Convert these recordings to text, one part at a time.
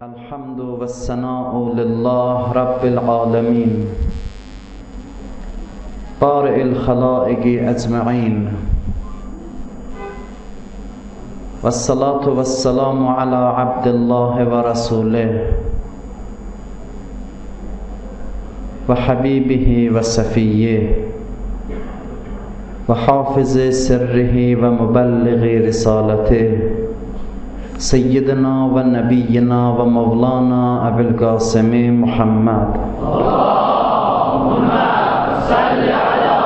الحمد والثناء لله رب العالمين بارئ الخلائق أجمعين والصلاة والسلام على عبد الله ورسوله وحبيبه وصفيه وحافظ سره ومبلغ رسالته سيدنا ونبينا ومولانا أبي القاسم محمد اللهم صل على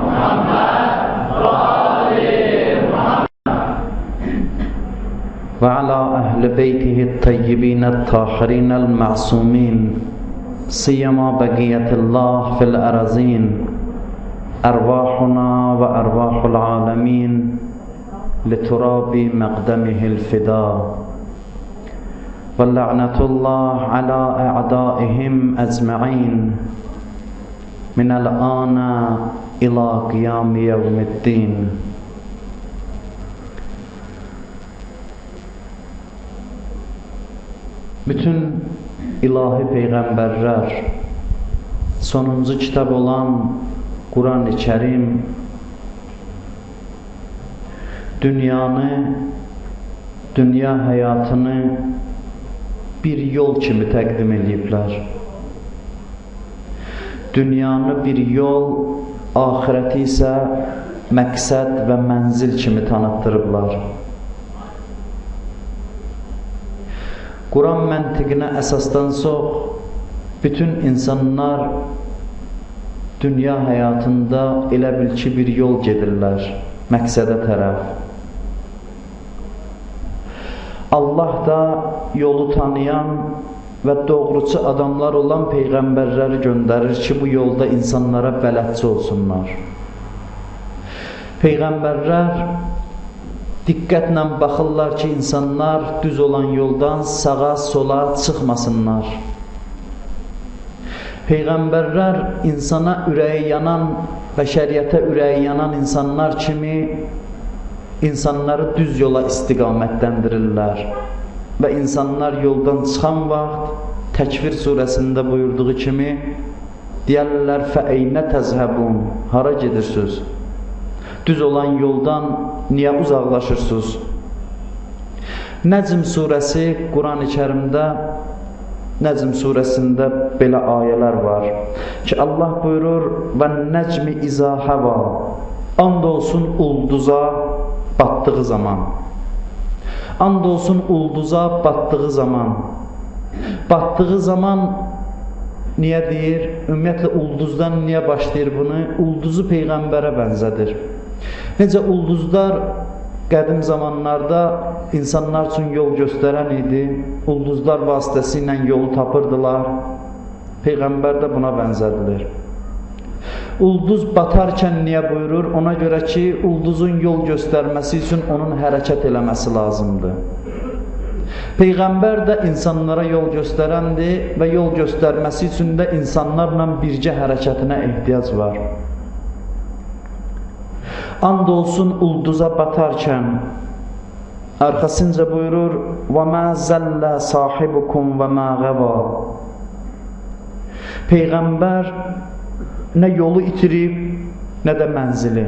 محمد وآل محمد وعلى أهل بيته الطيبين الطاهرين المعصومين سيما بقية الله في الأراضين أرواحنا وأرواح العالمين لتراب مقدمه الفداء واللعنة الله على أعدائهم أجمعين من الآن إلى قيام يوم الدين. Bütün ilahi peygamberler, sonuncu kitap olan Kur'an-ı Kerim dünyanı, dünya hayatını bir yol kimi təqdim ediblər. Dünyanı bir yol, ahireti isə məqsəd və mənzil kimi tanıtdırıblar. Quran məntiqinə əsasdan çox bütün insanlar dünya həyatında elə bil ki bir yol gedirlər, məqsədə tərəf. Allah da yolu tanıyan və doğrucu adamlar olan peyğəmbərləri göndərir ki, bu yolda insanlara bələdçi olsunlar. Peyğəmbərlər diqqətlə baxırlar ki, insanlar düz olan yoldan sağa, sola çıxmasınlar. Peyğəmbərlər insana ürəyi yanan, bəşəriyyətə ürəyi yanan insanlar kimi insanları düz yola istiqamətləndirirlər. Və insanlar yoldan çıxan vaxt Təkvir surəsində buyurduğu kimi deyərlər fəeynə təzhəbun, hara gedirsiniz? Düz olan yoldan niyə uzaqlaşırsınız? Nəcm surəsi Quran-ı Kərimdə Nəcm surəsində belə ayələr var ki, Allah buyurur və nəcmi izə həva, and olsun ulduza batdığı zaman, and olsun ulduza batdığı zaman. Batdığı zaman niyə deyir? Ümumiyyətlə ulduzdan niyə başlayır bunu? Ulduzu Peyğəmbərə bənzədir. Necə ulduzlar qədim zamanlarda insanlar üçün yol göstərən idi, ulduzlar vasitəsilə yolu tapırdılar, Peyğəmbər də buna bənzədilir. Ulduz batarkən niyə buyurur? Ona görə ki, ulduzun yol göstərməsi üçün onun hərəkət eləməsi lazımdır. Peyğəmbər də insanlara yol göstərəndir və yol göstərməsi üçün də insanlarla bircə hərəkətinə ehtiyac var. And olsun ulduza batarkən, arxasınca buyurur وَمَا زَلَّ صَاحِبُكُمْ وَمَا غَوَى. Peyğəmbər nə yolu itirib, nə də mənzili.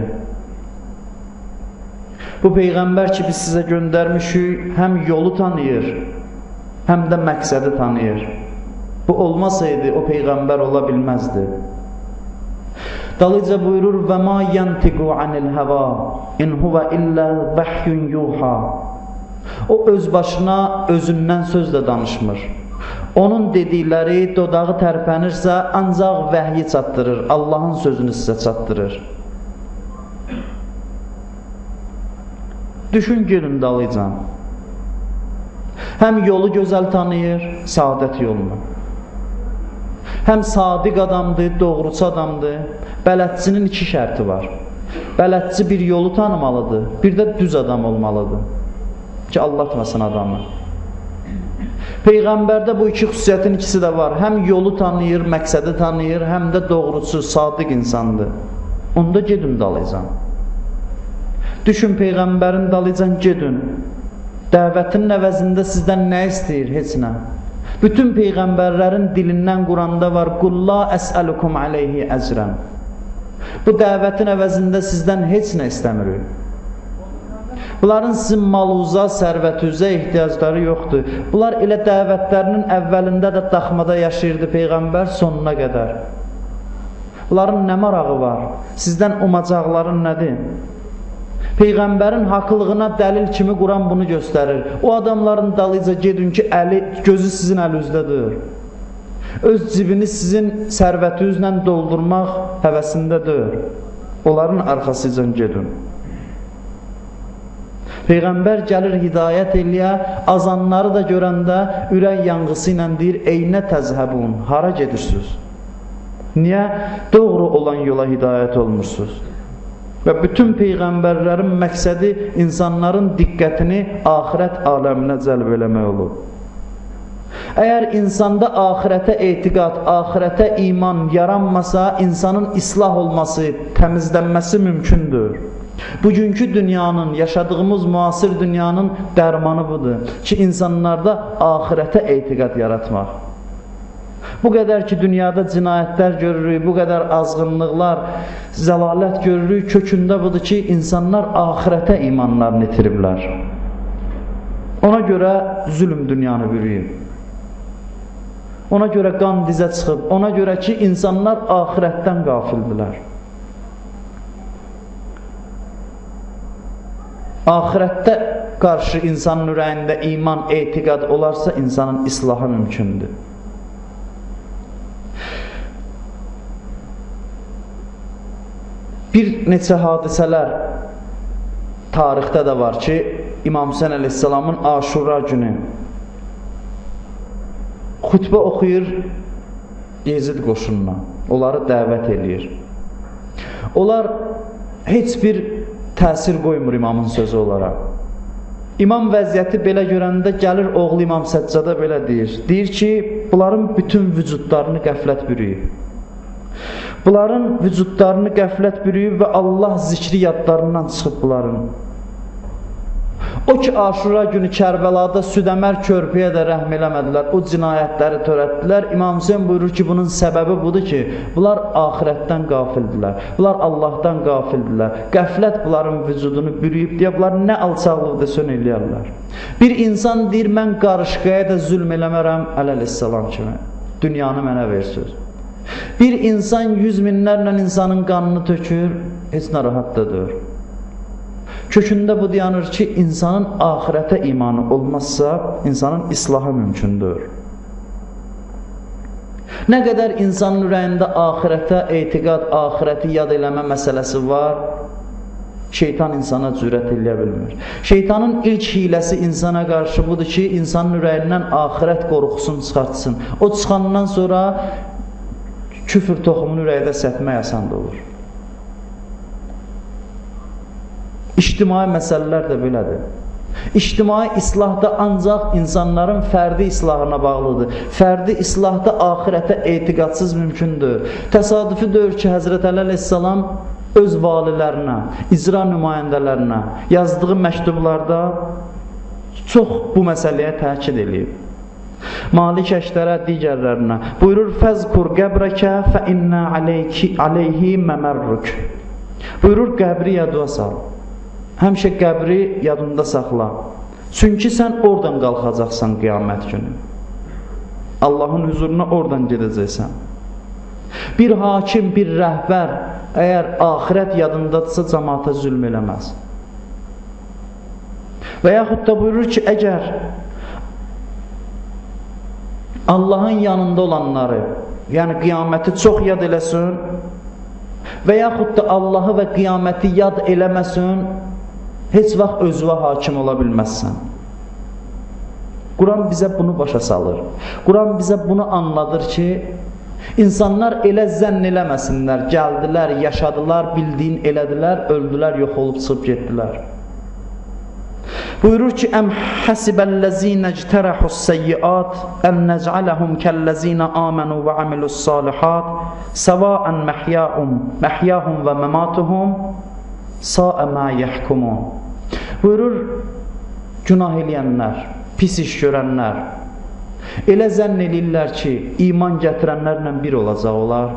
Bu Peyğəmbər ki, biz sizə göndərmişik, həm yolu tanıyır, həm də məqsədi tanıyır. Bu olmasaydı, o Peyğəmbər ola bilməzdi. Dalıca buyurur وَمَا يَنْتِقُ عَنِ الْهَوَى اِنْ هُوَ اِلَّا وَحْيٌ يُوحَى. O öz başına, özündən söz də danışmır. Onun dedikləri dodağı tərpənirsə ancaq vəhyi çatdırır, Allahın sözünü sizə çatdırır. Düşün gelin dalıcan. Həm yolu gözəl tanıyır, saadət yolunu. Həm sadiq adamdır, doğrucu adamdır. Bələdçinin iki şərti var. Bələdçi bir yolu tanımalıdır, bir də düz adam olmalıdır ki, aldatmasın adamı. Peyğəmbərdə bu iki xüsusiyyətin ikisi də var. Həm yolu tanıyır, məqsədi tanıyır, həm də doğrucu, sadiq insandır. Onda gedin dalıcan. Düşün Peyğəmbərin dalıcan gedin. Dəvətin əvəzində sizdən nə istəyir? Heç nə. Bütün peyğəmbərlərin dilindən Quranda var: "Qul la əs'alukum alayhi əcran." Bu dəvətin əvəzində sizdən heç nə istəmirik. Bunların sizin maluza, sərvətüzə ehtiyacları yoxdur. Bunlar elə dəvətlərinin əvvəlində də daxmada yaşayırdı peyğəmbər sonuna qədər. Bunların nə marağı var? Sizdən umacaqların nədir? Peyğəmbərin haqlığına dəlil kimi Quran bunu göstərir. O adamların dalıyca gedin ki, gözü sizin əlinizdə. Öz cibini sizin sərvətinizlə doldurmaq həvəsindədir. Onların arxasıca gedin. Peyğəmbər gəlir hidayət eləyə, azanları da görəndə ürək yanğısı ilə deyir: "Eynə təzhəbun?" Hara gedirsiniz? Niyə doğru olan yola hidayət olmursunuz? Və bütün peyğəmbərlərin məqsədi insanların diqqətini axirət aləminə cəlb eləmək olub. Əgər insanda axirətə etiqad, axirətə iman yaranmasa, insanın islah olması, təmizlənməsi mümkündür. Bugünkü dünyanın, yaşadığımız müasir dünyanın dərmanı budur ki, insanlarda axirətə etiqad yaratmaq. Bu qədər ki, dünyada cinayətlər görürük, bu qədər azğınlıqlar, zəlalət görürük, kökündə budur ki, insanlar axirətə imanlarını itiriblər. Ona görə zülm dünyanı bürüyüb. Ona görə qan dizə çıxıb, ona görə ki, insanlar axirətdən qafildilər. Axirətdə qarşı insanın ürəyində iman, etiqad olarsa, insanın islahı mümkündür. Bir neçə hadisələr tarixdə də var ki, İmam Hüseyn əleyhissalamın Aşura günü xutbə oxuyur Yezid qoşununa, onları dəvət eləyir. Onlar heç bir təsir qoymur imamın sözü olaraq. İmam vəziyyəti belə görəndə gəlir oğlu İmam Səccada belə deyir. Deyir ki, bunların bütün vücudlarını qəflət bürüyüb. Bunların vücudlarını qəflət bürüyüb və Allah zikri yadlarından çıxıb bunların. O ki, Aşura günü Kərbəlada Südəmər körpüyə də rəhm eləmədilər, o cinayətləri törətdilər. İmam Hüseyn buyurur ki, bunun səbəbi budur ki, bunlar axirətdən qafildilər, bunlar Allahdan qafildilər. Qəflət bunların vücudunu bürüyüb deyə bunlar nə alçaqlıqda sön eləyərlər. Bir insan deyir, mən qarışqaya da zülm eləmərəm, əleyhissalam kimi. Dünyanı mənə versiniz. Bir insan 100 minlərlə insanın qanını tökür, heç narahatdadır. Kökündə bu dayanır ki, insanın axirətə imanı olmazsa, insanın islahı mümkündür. Nə qədər insanın ürəyində axirətə etiqad, axirəti yad eləmə məsələsi var, şeytan insana cürət eləyə bilmir. Şeytanın ilk hiləsi insana qarşı budur ki, insanın ürəyindən axirət qorxusunu çıxartsın. O çıxandan sonra küfür toxumunu ürəkdə sətmək asan olur. İctimai məsələlər də belədir. İctimai islah da ancaq insanların fərdi islahına bağlıdır. Fərdi islah da axirətə etiqadsız mümkündür. Təsadüfi deyir ki, Həzrət Əli əleyhissalam öz valilərinə, icra nümayəndələrinə yazdığı məktublarda çox bu məsələyə təkid edib. Malik Əşdərə digərlərinə buyurur: "Fəzkur qəbrəkə fə innə aleyhi məmərrük." Buyurur, qəbri yadıva sal. Həmişə qəbri yadında saxla. Çünki sən oradan qalxacaqsan qiyamət günü. Allahın huzuruna oradan gedəcəksən. Bir hakim, bir rəhbər əgər axirət yadındadırsa cəmaata zülm eləməz. Və yaxud da buyurur ki, əgər Allahın yanında olanları, yəni qiyaməti çox yad eləsin və yaxud da Allahı və qiyaməti yad eləməsin, heç vaxt özünə hakim ola bilməzsən. Quran bizə bunu başa salır. Quran bizə bunu anladır ki, insanlar elə zənn eləməsinlər, gəldilər, yaşadılar, bildiyin elədilər, öldülər, yox olub çıxıb getdilər. Buyurur ki, "Əm həsibəl-ləzīnə ictərəhus-səyyiat ən nec'aləhum kəl-ləzīnə āmenū və amilu's-sāliḥāt savā'an məhyahum və məmatuhum sā'a mā yəhkumun." Buyurur, günah eləyənlər, pis iş görənlər, Elə zənn edirlər ki, iman gətirənlərlə bir olacaq olar.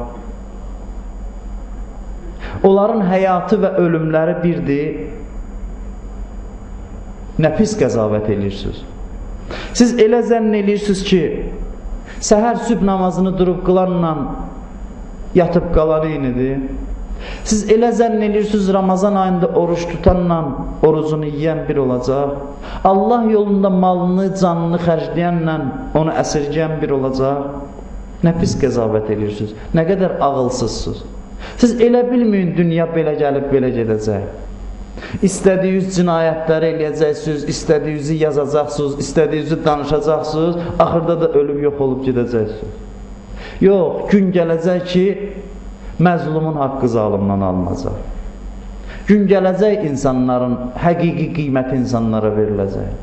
Onların həyatı və ölümləri birdir. Nə pis qəzavət edirsiniz. Siz elə zənn edirsiniz ki, səhər sübh namazını durub qılanla yatıb qalan eynidir. Siz elə zənn edirsiniz, Ramazan ayında oruç tutanla orucunu yiyən bir olacaq. Allah yolunda malını, canını xərcləyənlə onu əsirgəyən bir olacaq. Nə pis qəzavət edirsiniz, nə qədər ağılsızsınız. Siz elə bilməyin, dünya belə gəlib, belə gedəcək. İstədiyiniz cinayətləri eləyəcəksiniz, istədiyinizi yazacaqsınız, istədiyinizi danışacaqsınız, axırda da ölüb yox olub gedəcəksiniz. Yox, gün gələcək ki, məzlumun haqqı zalımdan alınacaq. Gün gələcək insanların, həqiqi qiymət insanlara veriləcək.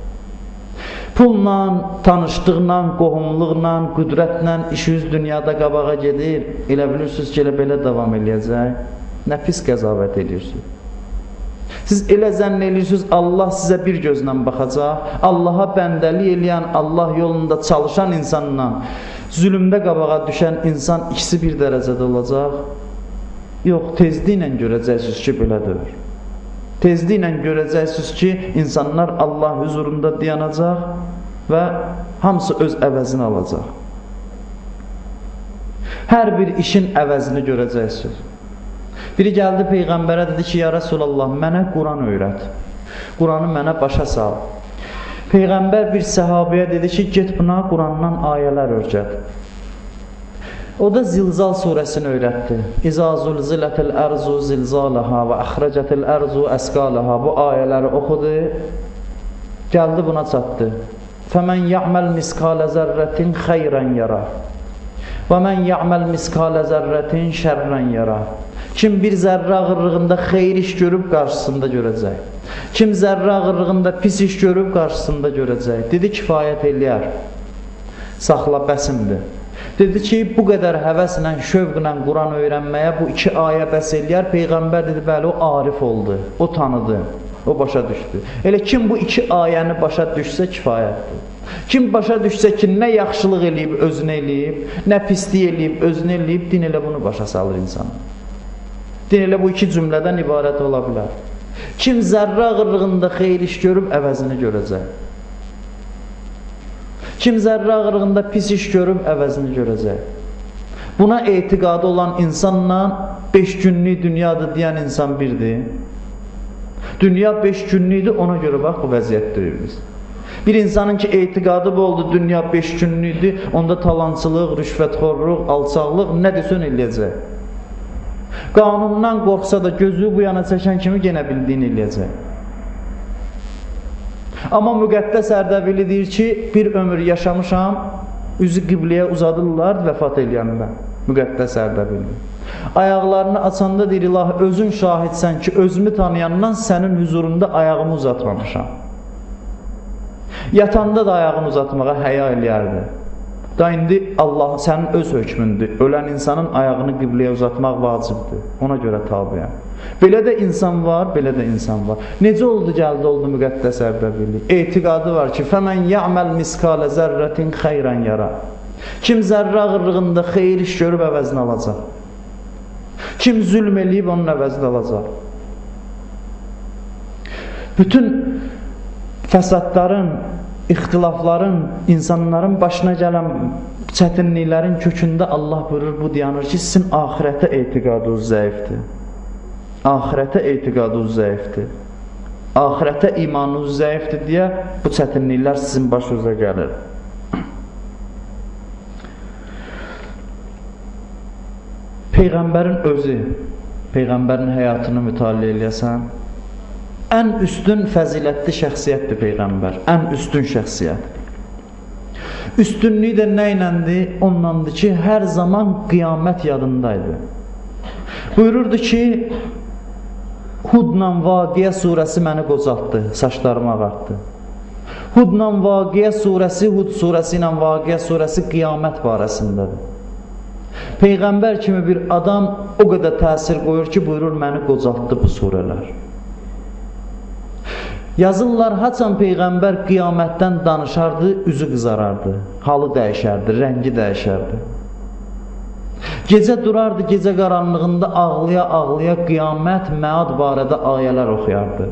Pulla, tanışlıqla, qohumluqla, qüdrətlə işiniz dünyada qabağa gedir. Elə bilirsiniz ki, elə belə davam eləyəcək. Nə pis qəzavət edirsiniz. Siz elə zənn edirsiniz, Allah sizə bir gözlə baxacaq. Allaha bəndəlik eləyən, Allah yolunda çalışan insanla zülümdə qabağa düşən insan ikisi bir dərəcədə olacaq. Yox, tezliklə görəcəksiniz ki, belədir. Tezliklə görəcəksiniz ki, insanlar Allah huzurunda dayanacaq və hamısı öz əvəzini alacaq. Hər bir işin əvəzini görəcəksiniz. Biri gəldi Peyğəmbərə, dedi ki, ya Rasulallah, mənə Quran öyrət. Quranı mənə başa sal. Peyğəmbər bir səhabəyə dedi ki, get buna Qurandan ayələr öyrət. O da Zilzal surəsini öyrətdi. İza zulzilətil ərzu zilzalaha və əxrəcətil ərzu əskalaha. Bu ayələri oxudu, gəldi buna çatdı. Fəmən ya'məl miskalə zərrətin xeyrən yara və mən ya'məl miskalə zərrətin şərrən yara. Kim bir zərrə ağırlığında xeyir iş görüb qarşısında görəcək. Kim zərrə ağırlığında pis iş görüb qarşısında görəcək. Dedi, kifayət eləyər. Saxla, bəsimdir. Dedi ki, bu qədər həvəslə, şövqlə Quran öyrənməyə bu iki ayə bəs eləyər. Peyğəmbər dedi, bəli, o arif oldu, o tanıdı, o başa düşdü. Elə kim bu iki ayəni başa düşsə kifayətdir. Kim başa düşsə ki, nə yaxşılıq eləyib, özünə eləyib, nə pislik eləyib, özünə eləyib, din elə bunu başa salır insana. Din elə bu iki cümlədən ibarət ola bilər. Kim zərrə ağırlığında xeyir iş görüb, əvəzini görəcək. Kim zərrə ağırlığında pis iş görüb, əvəzini görəcək. Buna etiqadı olan insanla 5 günlük dünyadır deyən insan birdir. Dünya 5 günlükdür, ona görə bax, bu vəziyyətdir biz. Bir insanın ki, etiqadı bu oldu, dünya 5 günlükdür, onda talançılıq, rüşvətxorluq, alçaqlıq nə desən eləyəcək. Qanundan qorxsa da gözü bu yana çəkən kimi yenə bildiyini eləyəcək. Amma müqəddəs Ərdəbili deyir ki, bir ömür yaşamışam, üzü qibləyə uzadırlar vəfat eləyəndə. Müqəddəs Ərdəbili. Ayaqlarını açanda deyir, ilahi, özün şahidsən ki, özümü tanıyandan sənin huzurunda ayağımı uzatmamışam. Yatanda da ayağını uzatmağa həya eləyərdi. Da indi Allah sənin öz hökmündür. Ölən insanın ayağını qibləyə uzatmaq vacibdir. Ona görə tabiyəm. Belə də insan var, belə də insan var. Necə oldu, gəldi, oldu müqəddəs Ərdəbili? Etiqadı var ki, fəmən ya'məl miskalə zərrətin xeyrən yara. Kim zərrə ağırlığında xeyir iş görüb əvəzini alacaq. Kim zülm eləyib onun əvəzini alacaq. Bütün fəsadların, ixtilafların, insanların başına gələn çətinliklərin kökündə Allah buyurur, bu dayanır ki, sizin ahirətə etiqadınız zəifdir. Ahirətə etiqadınız zəifdir. Ahirətə imanınız zəifdir deyə bu çətinliklər sizin başınıza gəlir. Peyğəmbərin özü, Peyğəmbərin həyatını mütaliə eləyəsən, ən üstün fəzilətli şəxsiyyətdir Peyğəmbər, ən üstün şəxsiyyət. Üstünlüyü də nə iləndir? Ondandır ki, hər zaman qiyamət yadındaydı. Buyururdu ki, Hudla Vaqiyə surəsi məni qocaltdı, saçlarımı ağartdı. Hudla Vaqiyə surəsi, Hud surəsi ilə Vaqiyə surəsi qiyamət barəsindədir. Peyğəmbər kimi bir adam o qədər təsir qoyur ki, buyurur, məni qocaltdı bu surələr. Yazırlar, haçan Peyğəmbər qiyamətdən danışardı, üzü qızarardı, halı dəyişərdi, rəngi dəyişərdi. Gecə durardı, gecə qaranlığında ağlaya-ağlaya qiyamət, məad barədə ayələr oxuyardı.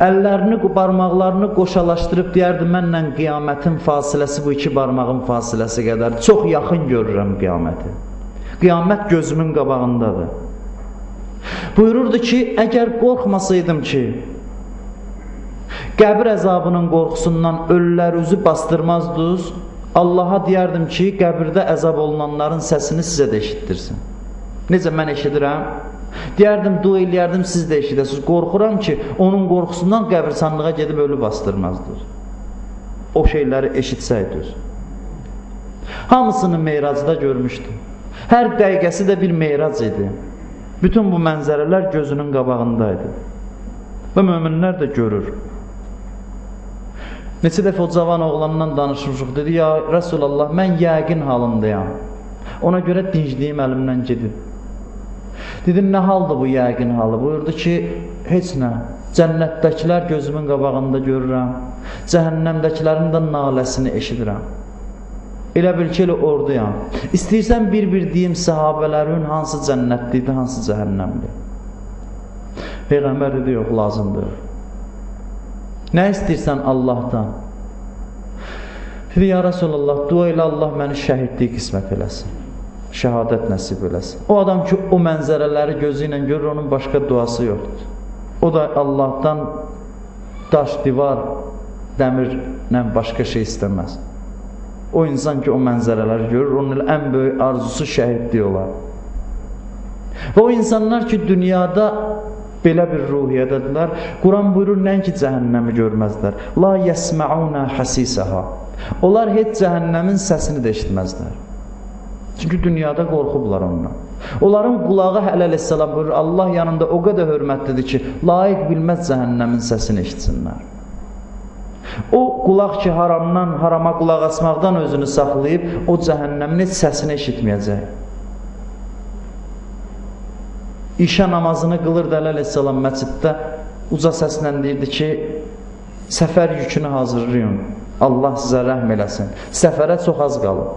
Əllərini, barmaqlarını qoşalaşdırıb deyərdi, mənlə qiyamətin fasiləsi bu iki barmağın fasiləsi qədər. Çox yaxın görürəm qiyaməti. Qiyamət gözümün qabağındadır. Buyururdu ki, əgər qorxmasaydım ki, qəbir əzabının qorxusundan ölülərinizi bastırmazdınız, Allaha deyərdim ki, qəbirdə əzab olunanların səsini sizə də eşitdirsin. Necə mən eşidirəm? Deyərdim, dua eləyərdim, siz də eşidəsiniz. Qorxuram ki, onun qorxusundan qəbirsanlığa gedib ölü bastırmazdınız. O şeyləri eşitsəydiniz. Hamısını meyracda görmüşdüm. Hər dəqiqəsi də bir meyrac idi. Bütün bu mənzərələr gözünün qabağındaydı. Və möminlər də görür. Neçə dəfə o cavan oğlandan danışmışıq, dedi, ya Rəsulallah, mən yəqin halındayam. Ona görə dincliyim əlimdən gedib. Dedim, nə haldır bu yəqin halı? Buyurdu ki, heç nə, cənnətdəkilər gözümün qabağında görürəm, cəhənnəmdəkilərin də naləsini eşidirəm. Elə bil ki, elə orduyam. İstəyirsən bir-bir deyim səhabələrin hansı cənnətlidir, hansı cəhənnəmdir. Peyğəmbər dedi, yox, lazımdır. Nə istəyirsən Allahdan? Dedi, ya Rəsulallah, dua ilə Allah məni şəhidlik qismət eləsin. Şəhadət nəsib eləsin. O adam ki, o mənzərələri gözü ilə görür, onun başqa duası yoxdur. O da Allahdan daş, divar, dəmirlə başqa şey istəməz. O insan ki, o mənzərələri görür, onun ən böyük arzusu şəhidlik olar. Və o insanlar ki, dünyada belə bir ruhiyyədədirlər, Quran buyurur, nəinki cəhənnəmi görməzlər. La yəsmə'unə həsisəha. Onlar heç cəhənnəmin səsini də eşitməzlər. Çünki dünyada qorxublar ondan. Onların qulağı əleyhissalam buyurur, Allah yanında o qədər hörmətlidir ki, layiq bilməz cəhənnəmin səsini eşitsinlər. O qulaq ki, haramdan, harama qulaq asmaqdan özünü saxlayıb, o cəhənnəmin heç səsini eşitməyəcək. İşə namazını qılırdı əleyhissalam məsciddə, uca səslə deyirdi ki, səfər yükünü hazırlayın, Allah sizə rəhm eləsin, səfərə çox az qalıb.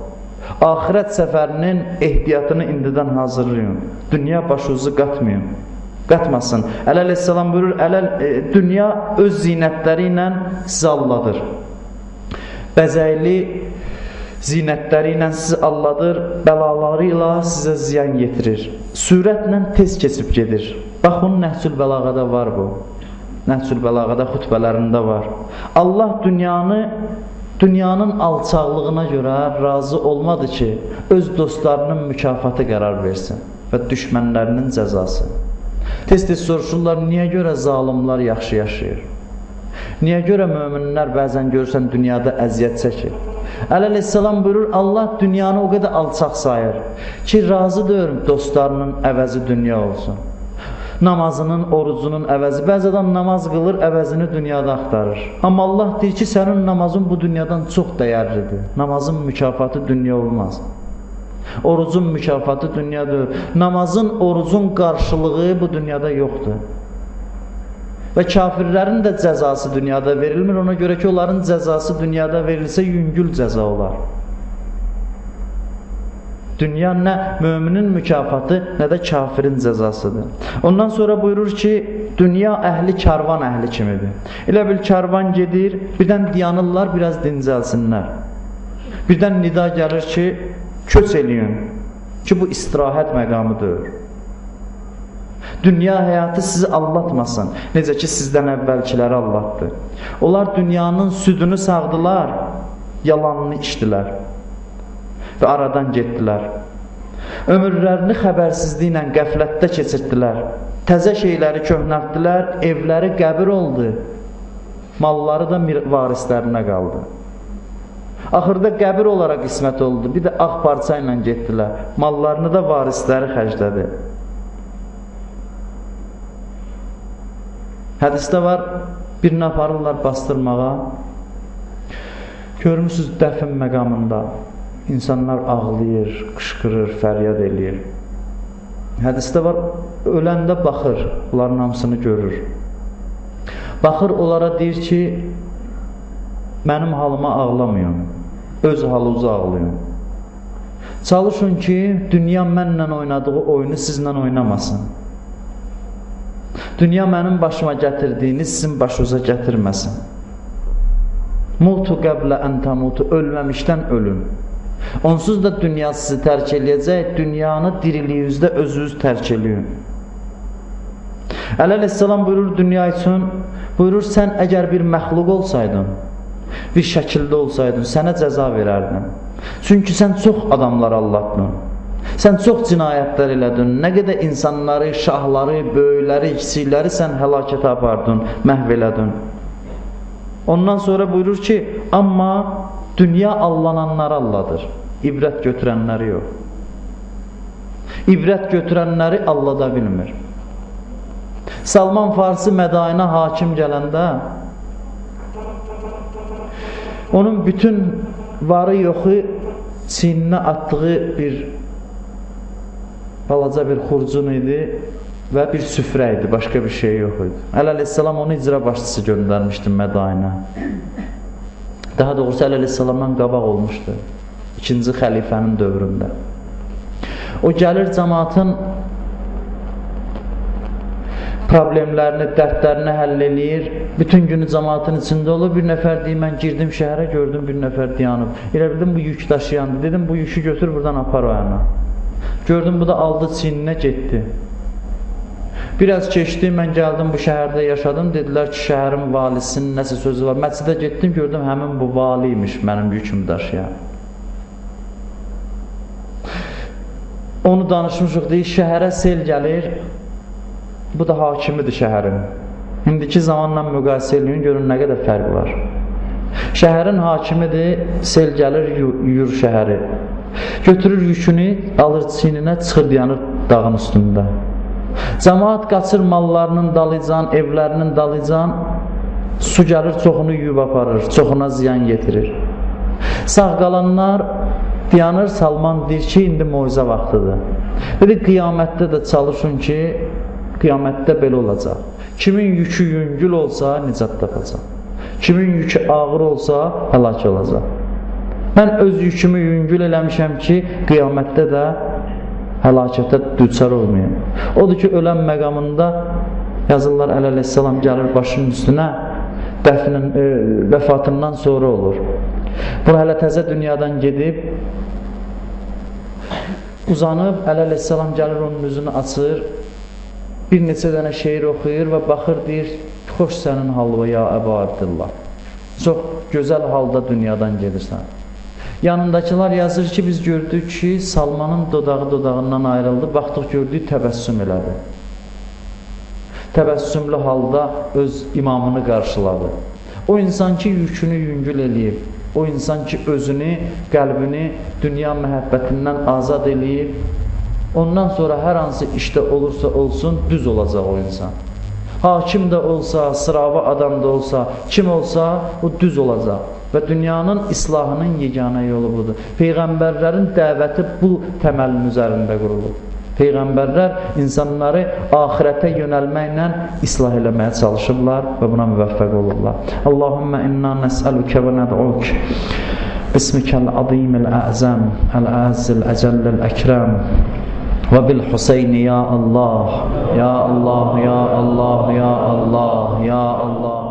Axirət səfərinin ehtiyatını indidən hazırlayın. Dünya başınızı qatmasın. Əleyhissalam buyurur, dünya öz zinətləri ilə sizi alladır. Bəzəkli zinətləri ilə sizi alladır, bəlaları ilə sizə ziyan yetirir. Sürətlə tez keçib gedir. Baxın, Nəhcül Bəlağada var bu. Nəhcül Bəlağada xütbələrində var. Allah dünyanın alçaqlığına görə razı olmadı ki, öz dostlarının mükafatı qərar versin və düşmənlərinin cəzası. Tez-tez soruşurlar, niyə görə zalimlar yaxşı yaşayır? Niyə görə möminlər bəzən görürsən dünyada əziyyət çəkir? Əleyhissalam buyurur, Allah dünyanı o qədər alçaq sayır ki, razı deyil dostlarının əvəzi dünya olsun. Namazının, orucunun əvəzi. Bəzi adam namaz qılır, əvəzini dünyada axtarır. Amma Allah deyir ki, sənin namazın bu dünyadan çox dəyərlidir. Namazın mükafatı dünya olmaz. Orucun mükafatı dünyadır. Namazın, orucun qarşılığı bu dünyada yoxdur. Və kafirlərin də cəzası dünyada verilmir. Ona görə ki, onların cəzası dünyada verilsə, yüngül cəza olar. Dünya nə müminin mükafatı, nə də kafirin cəzasıdır. Ondan sonra buyurur ki, dünya əhli karvan əhli kimidir. Elə bil karvan gedir, birdən dayanırlar, biraz dincəlsinlər. Birdən nida gəlir ki, köç eləyin ki, bu istirahət məqamıdır. Dünya həyatı sizi allatmasın. Necə ki, sizdən əvvəlkiləri allatdı. Onlar dünyanın südünü sağdılar, yalanını içdilər və aradan getdilər. Ömürlərini xəbərsizliklə, qəflətdə keçirdilər. Təzə şeyləri köhnəltdilər, evləri qəbir oldu. Malları da varislərinə qaldı. Axırda qəbir olaraq qismət oldu. Bir də ağ parça ilə getdilər. Mallarını da varisləri xərclədi. Hədisdə var, birini aparırlar bastırmağa. Görmüsünüz dəfn məqamında. İnsanlar ağlayır, qışqırır, fəryad eləyir. Hədisdə var, öləndə baxır, bunların hamısını görür. Baxır onlara deyir ki, mənim halıma ağlamayın, öz halınıza ağlayın. Çalışın ki, dünya mənlə oynadığı oyunu sizlə oynamasın. Dünya mənim başıma gətirdiyini sizin başınıza gətirməsin. Mutu qəblə ən tamutu, ölməmişdən ölün. Onsuz da dünya sizi tərk eləyəcək, dünyanı diriliyinizdə özünüz tərk eləyin. Əleyhisselam buyurur dünya üçün, buyurur sən əgər bir məxluq olsaydın, bir şəkildə olsaydın, sənə cəza verərdim. Çünki sən çox adamlar aldatdın. Sən çox cinayətlər elədin. Nə qədər insanları, şahları, böyükləri, kiçikləri sən həlakətə apardın, məhv elədin. Ondan sonra buyurur ki, amma dünya allananları alladır, ibrət götürənləri yox. İbrət götürənləri allada bilmir. Salman Farsi Mədayinə hakim gələndə onun bütün varı yoxu çiyninə atdığı bir balaca bir xurcun idi və bir süfrə idi, başqa bir şey yox idi. Əleyhisselam onu icra başçısı göndərmişdi Mədayinə. Daha doğrusu Əleyhisselamdan qabaq olmuşdu, ikinci xəlifənin dövründə. O gəlir cəmaatın problemlərini, dərdlərini həll eləyir. Bütün günü cəmaatın içində olur. Bir nəfər deyir, mən girdim şəhərə, gördüm bir nəfər dayanıb. Elə bildim bu yük daşıyandı. Dedim bu yükü götür buradan apar o yana. Gördüm bu da aldı çiyninə getdi. Biraz keçdi, mən gəldim bu şəhərdə yaşadım. Dedilər ki, şəhərin valisinin nəsə sözü var. Məscidə getdim, gördüm həmin bu vali imiş mənim yükümü daşıyan. Onu danışmışıq, deyir, şəhərə sel gəlir. Bu da hakimidir şəhərin. İndiki zamanla müqayisə eləyin, görün nə qədər fərq var. Şəhərin hakimidir, sel gəlir, yuyur şəhəri. Götürür yükünü, alır çiyninə, çıxır dayanır dağın üstündə. Cəmaat qaçır mallarının dalıcan, evlərinin dalıcan, su gəlir, çoxunu yuyub aparır, çoxuna ziyan getirir. Sağ qalanlar dayanır, Salman deyir ki, indi moizə vaxtıdır. Dedi, qiyamətdə də çalışın ki, qiyamətdə belə olacaq. Kimin yükü yüngül olsa, nicat tapacaq. Kimin yükü ağır olsa, həlak olacaq. Mən öz yükümü yüngül eləmişəm ki, qiyamətdə də həlakətə düçar olmayayım. Odur ki, ölən məqamında yazırlar, Əleyhisselam gəlir başının üstünə, vəfatından sonra olur. Bu hələ təzə dünyadan gedib, uzanıb, Əleyhisselam gəlir onun üzünü açır, bir neçə dənə şeir oxuyur və baxır, deyir, xoş sənin halva ya Əbu Abdillah. Çox gözəl halda dünyadan gedirsən. Yanındakılar yazır ki, biz gördük ki, Salmanın dodağı dodağından ayrıldı, baxdıq gördük, təbəssüm elədi. Təbəssümlü halda öz imamını qarşıladı. O insan ki, yükünü yüngül eləyib, o insan ki, özünü, qəlbini dünya məhəbbətindən azad eləyib, ondan sonra hər hansı işdə olursa olsun, düz olacaq o insan. Hakim də olsa, sıravi adam da olsa, kim olsa, o düz olacaq. Və dünyanın islahının yeganə yolu budur. Peyğəmbərlərin dəvəti bu təməlin üzərində qurulur. Peyğəmbərlər insanları axirətə yönəlməklə islah eləməyə çalışırlar və buna müvəffəq olurlar. Allahümmə inna nəsəlükə və nəd'uk bismikəl azimil əzəm, əl-əzil əcəllil əkrəm və bil Hüseyni ya Allah, ya Allah, ya Allah, ya Allah, ya Allah.